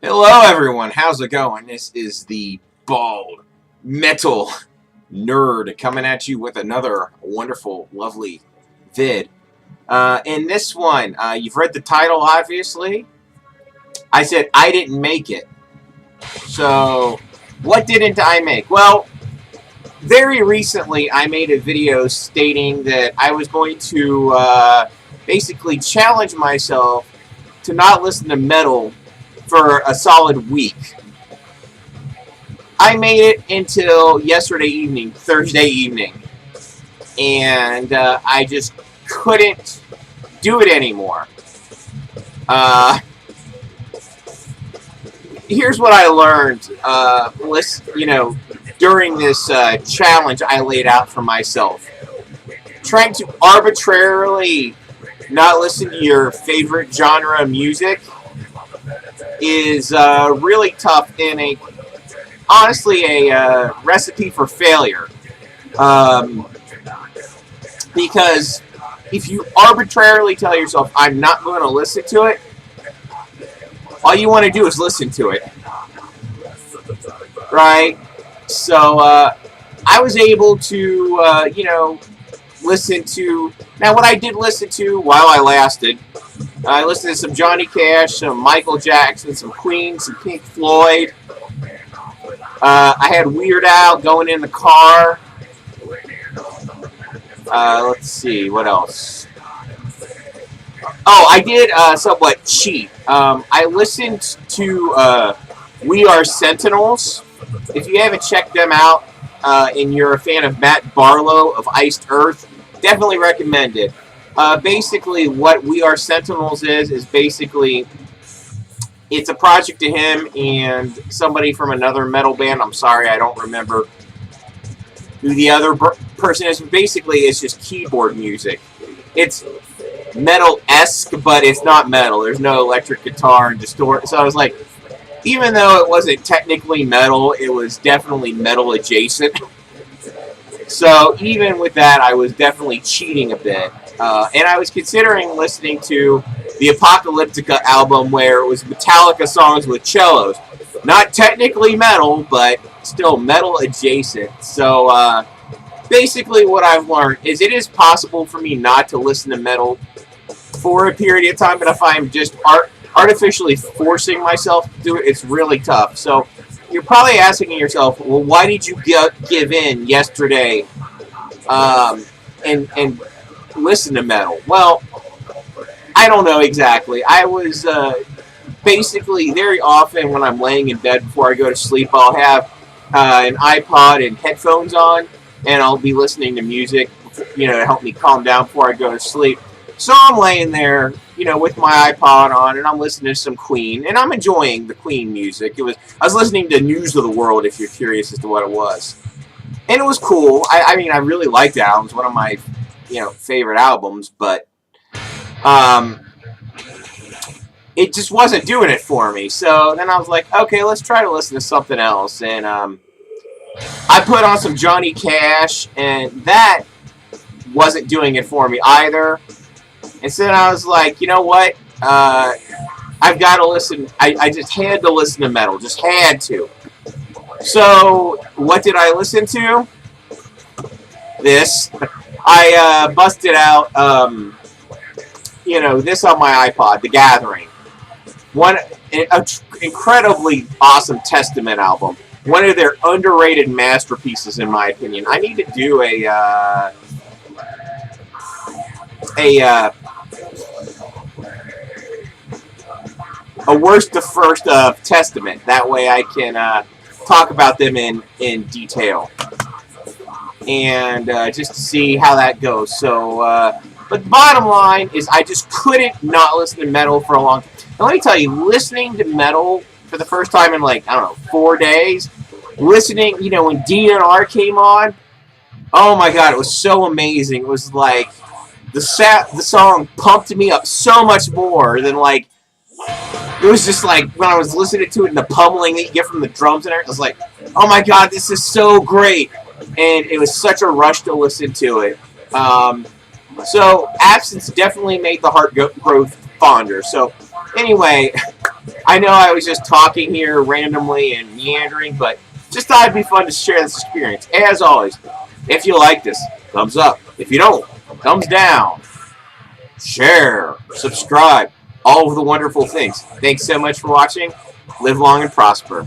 Hello, everyone. How's it going? This is the Bald Metal Nerd coming at you with another wonderful, lovely vid. In this one, you've read the title, obviously. I said I didn't make it. So, what didn't I make? Well, very recently, I made a video stating that I was going to basically challenge myself to not listen to metal for a solid week. I made it until yesterday evening, Thursday evening, and I just couldn't do it anymore. Here's what I learned, during this challenge I laid out for myself. Trying to arbitrarily not listen to your favorite genre of music is really tough and honestly a recipe for failure. Because if you arbitrarily tell yourself, I'm not going to listen to it, all you want to do is listen to it. Right? So I was able to, listen to... Now, what I did listen to while I lasted... I listened to some Johnny Cash, some Michael Jackson, some Queen, some Pink Floyd. I had Weird Al going in the car. Let's see, what else? Oh, I did somewhat cheat. I listened to We Are Sentinels. If you haven't checked them out and you're a fan of Matt Barlow of Iced Earth, definitely recommend it. Basically, what We Are Sentinels is basically, it's a project to him and somebody from another metal band. I'm sorry, I don't remember who the other person is. Basically, it's just keyboard music. It's metal-esque, but it's not metal. There's no electric guitar and distort. So I was like, even though it wasn't technically metal, it was definitely metal adjacent. So even with that, I was definitely cheating a bit. And I was considering listening to the Apocalyptica album where it was Metallica songs with cellos. Not technically metal, but still metal adjacent. So basically what I've learned is it is possible for me not to listen to metal for a period of time, but if I'm just artificially forcing myself to do it, it's really tough. So you're probably asking yourself, well, why did you give in yesterday and listen to metal? Well, I don't know exactly. I was basically very often when I'm laying in bed before I go to sleep, I'll have an iPod and headphones on, and I'll be listening to music, to help me calm down before I go to sleep. So I'm laying there, with my iPod on, and I'm listening to some Queen, and I'm enjoying the Queen music. I was listening to News of the World, if you're curious as to what it was. And it was cool. I mean, I really liked the album. It's one of my, favorite albums, but it just wasn't doing it for me. So then I was like, okay, let's try to listen to something else. And I put on some Johnny Cash, and that wasn't doing it for me either. And so then I was like, you know what? I've got to listen. I just had to listen to metal. Just had to. So what did I listen to? This. I busted out, this on my iPod, The Gathering. An incredibly awesome Testament album. One of their underrated masterpieces, in my opinion. I need to do a worst to first of Testament. That way I can talk about them in detail. And just to see how that goes. So, but the bottom line is I just couldn't not listen to metal for a long time. And let me tell you, listening to metal for the first time in 4 days, listening, when DNR came on, oh my god, it was so amazing. It was like, the song pumped me up so much more than it was just like when I was listening to it and the pummeling that you get from the drums and everything, I was like, oh my god, this is so great. And it was such a rush to listen to it. So absence definitely made the heart grow fonder. So anyway, I know I was just talking here randomly and meandering, but just thought it'd be fun to share this experience. As always, if you like this, thumbs up. If you don't, thumbs down. Share, subscribe, all of the wonderful things. Thanks so much for watching. Live long and prosper.